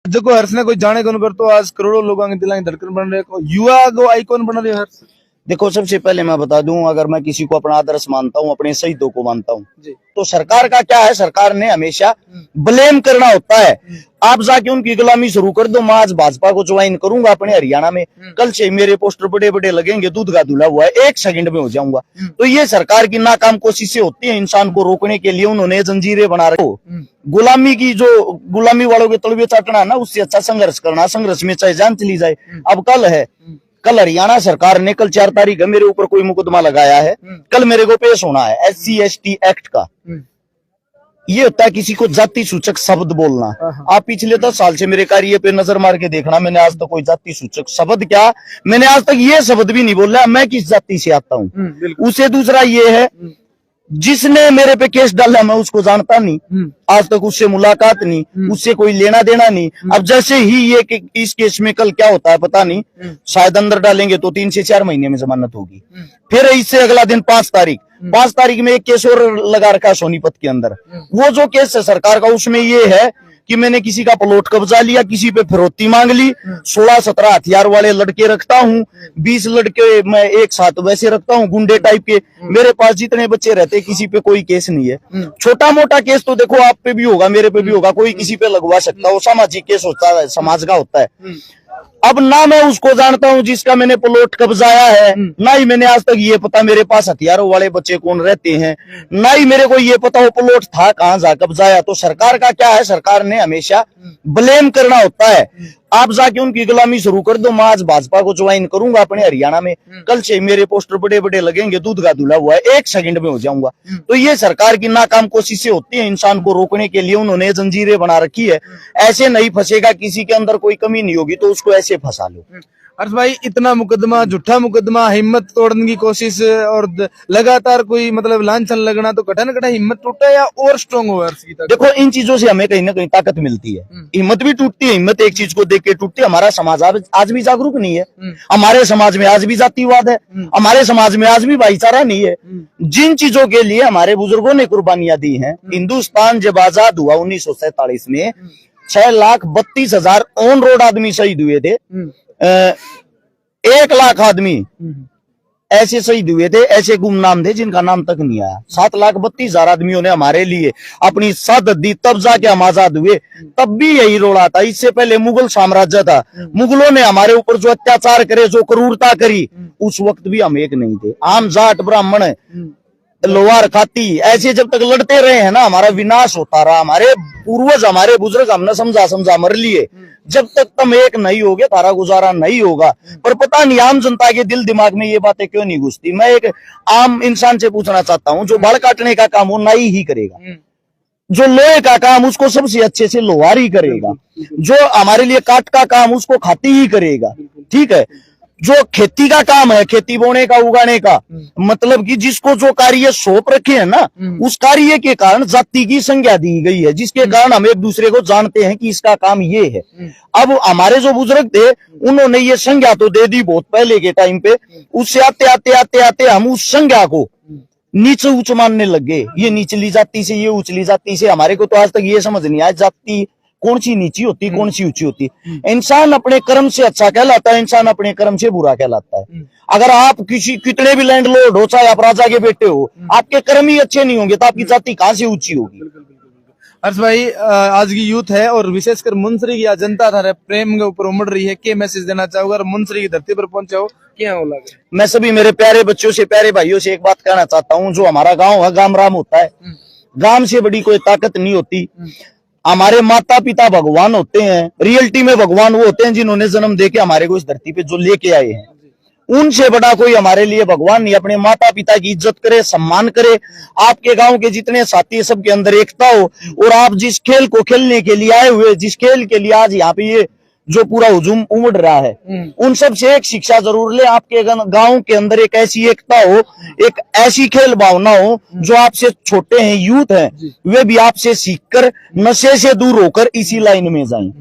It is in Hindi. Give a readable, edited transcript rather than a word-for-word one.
देखो हर्ष ने कोई जाने कौन कर तो आज करोड़ों लोगों के दिलों की धड़कन बन रहे हो, युवा को आइकॉन बना रहे हो हर्ष। देखो सबसे पहले मैं बता दूं, अगर मैं किसी को अपना आदर्श मानता हूं, अपने शहीदों को मानता हूं, तो सरकार का क्या है, सरकार ने हमेशा ब्लेम करना होता है। आप जाके उनकी गुलामी शुरू कर दो। मैं आज भाजपा को ज्वाइन करूंगा अपने हरियाणा में, कल से मेरे पोस्टर बड़े बड़े लगेंगे, दूध का धुला हुआ है, 1 सेकंड में हो जाऊंगा। तो ये सरकार की नाकाम कोशिशें होती है इंसान को रोकने के लिए। उन्होंने जंजीरें बना रखी। गुलामी की जो गुलामी वालों के तलवे चाटना ना, उससे अच्छा संघर्ष करना, संघर्ष में चाहे जान चली जाए। अब कल हरियाणा सरकार ने, कल 4 तारीख है, मेरे ऊपर कोई मुकदमा लगाया है। कल मेरे को पेश होना है SC/ST एक्ट का। ये होता है किसी को जाति सूचक शब्द बोलना। आप पिछले 10 साल से मेरे कार्य पे नजर मार के देखना, मैंने आज तक कोई जाति सूचक शब्द क्या, मैंने आज तक ये शब्द भी नहीं बोला मैं किस जाति से आता हूँ। उसे दूसरा ये है, जिसने मेरे पे केस डाला मैं उसको जानता नहीं, आज तक उससे मुलाकात नहीं, उससे कोई लेना देना नहीं। अब जैसे ही ये इस केस में कल क्या होता है पता नहीं, शायद अंदर डालेंगे तो 3 से 4 महीने में जमानत होगी। फिर इससे अगला दिन 5 तारीख में एक केस और लगा रखा सोनीपत के अंदर। वो जो केस है सरकार का, उसमें ये है कि मैंने किसी का प्लॉट कब्जा लिया, किसी पे फिरौती मांग ली, 16-17 हथियार वाले लड़के रखता हूँ, 20 लड़के मैं एक साथ वैसे रखता हूँ, गुंडे टाइप के। मेरे पास जितने बच्चे रहते, किसी पे कोई केस नहीं है। छोटा मोटा केस तो देखो आप पे भी होगा, मेरे पे भी होगा, कोई किसी पे लगवा सकता है, सामाजिक केस होता है, समाज का होता है। अब ना मैं उसको जानता हूं जिसका मैंने प्लॉट कब्जाया है, ना ही मैंने आज तक ये पता मेरे पास हथियारों वाले बच्चे कौन रहते हैं, ना ही मेरे को ये पता वो प्लॉट था कहां जा कब्जाया। तो सरकार का क्या है, सरकार ने हमेशा ब्लेम करना होता है। आप जाके उनकी गुलामी शुरू कर दो। मैं आज भाजपा को ज्वाइन करूंगा अपने हरियाणा में, कल से मेरे पोस्टर बड़े बड़े लगेंगे, दूध का धुला हुआ है, 1 सेकंड में हो जाऊंगा। तो ये सरकार की नाकाम कोशिशें होती है इंसान को रोकने के लिए। उन्होंने जंजीरें बना रखी है। ऐसे नहीं फंसेगा, किसी के अंदर कोई कमी नहीं होगी तो उसको ऐसे फंसा लो। हर्ष भाई, इतना मुकदमा, झूठा मुकदमा, हिम्मत तोड़ने की कोशिश और लगातार कोई मतलब लांछन लगना, तो कटा न कटा हिम्मत टूटा या और स्ट्रॉन्ग हो हर्ष की? देखो इन चीजों से हमें कहीं ना कहीं ताकत मिलती है। हिम्मत भी टूटती है, हिम्मत एक चीज को देख के टूटती है। हमारा समाज आज भी जागरूक नहीं है। हमारे समाज में आज भी जातिवाद है, हमारे समाज में आज भी भाईचारा नहीं है। जिन चीजों के लिए हमारे बुजुर्गों ने कुर्बानियां दी हैं, हिंदुस्तान जब आजाद हुआ 1947 में, 6,32,000 ऑन रोड आदमी शहीद हुए थे। 1 लाख आदमी ऐसे शहीद हुए थे, ऐसे गुमनाम थे जिनका नाम तक नहीं आया। 7,32,000 आदमियों ने हमारे लिए अपनी शहादत दी, तब जाके हम आजाद हुए। तब भी यही रोड़ा था। इससे पहले मुगल साम्राज्य था, मुगलों ने हमारे ऊपर जो अत्याचार करे, जो क्रूरता करी, उस वक्त भी हम एक नहीं थे। आम जाट ब्राह्मण लोहार खाती ऐसे जब तक लड़ते रहे हैं ना, हमारा विनाश होता रहा। हमारे पूर्वज, हमारे बुजुर्ग हमने समझा मर लिए। जब तक तुम एक नहीं होगे तारा गुजारा नहीं होगा। पर पता नहीं आम जनता के दिल दिमाग में ये बातें क्यों नहीं घुसती। मैं एक आम इंसान से पूछना चाहता हूँ, जो बाल काटने का काम वो नाई ही करेगा, जो लोहे का काम उसको सबसे अच्छे से लोहार ही करेगा, जो हमारे लिए काट का काम उसको खाती ही करेगा, ठीक है। जो खेती का काम है, खेती बोने का, उगाने का, मतलब कि जिसको जो कार्य सौंप रखे हैं ना, उस कार्य के कारण जाति की संज्ञा दी गई है, जिसके कारण हम एक दूसरे को जानते हैं कि इसका काम ये है। अब हमारे जो बुजुर्ग थे उन्होंने ये संज्ञा तो दे दी बहुत पहले के टाइम पे। उससे आते हम उस संज्ञा को नीचे ऊंच मानने लग गए। ये निचली जाति से, ये उचली जाति से। हमारे को तो आज तक ये समझ नहीं आया जाति कौन सी नीची होती, कौन सी ऊंची होती। इंसान अपने कर्म से अच्छा कहलाता है, इंसान अपने कर्म से बुरा कहलाता है। अगर आप कितने भी लैंडलॉर्ड हो, चाहे आप राजा के बेटे हो, आपके कर्म ही अच्छे नहीं होंगे तो आपकी जाति कहां से ऊंची होगी। हर्ष भाई, आज की यूथ है और विशेषकर मुंसरी की जनता था प्रेम के ऊपर उमड़ रही है, क्या मैसेज देना चाहोगे? और मुंसरी की धरती पर पहुंचे हो, क्या हो लगे? मैं सभी मेरे प्यारे बच्चों से, प्यारे भाइयों से एक बात कहना चाहता हूँ। जो हमारा गाँव है, गाम राम होता है। गांव से बड़ी कोई ताकत नहीं होती। हमारे माता पिता भगवान होते हैं। रियलिटी में भगवान वो होते हैं जिन्होंने जन्म देके हमारे को इस धरती पे जो लेके आए हैं। उनसे बड़ा कोई हमारे लिए भगवान नहीं। अपने माता पिता की इज्जत करे, सम्मान करे। आपके गांव के जितने साथी, सबके अंदर एकता हो। और आप जिस खेल को खेलने के लिए आए हुए, जिस खेल के लिए आज यहाँ पे ये जो पूरा हुजूम उमड़ रहा है, उन सब से एक शिक्षा जरूर ले। आपके गांव के अंदर एक ऐसी एकता हो, एक ऐसी खेल भावना हो, जो आपसे छोटे हैं, यूथ हैं, वे भी आपसे सीखकर नशे से दूर होकर इसी लाइन में जाएं।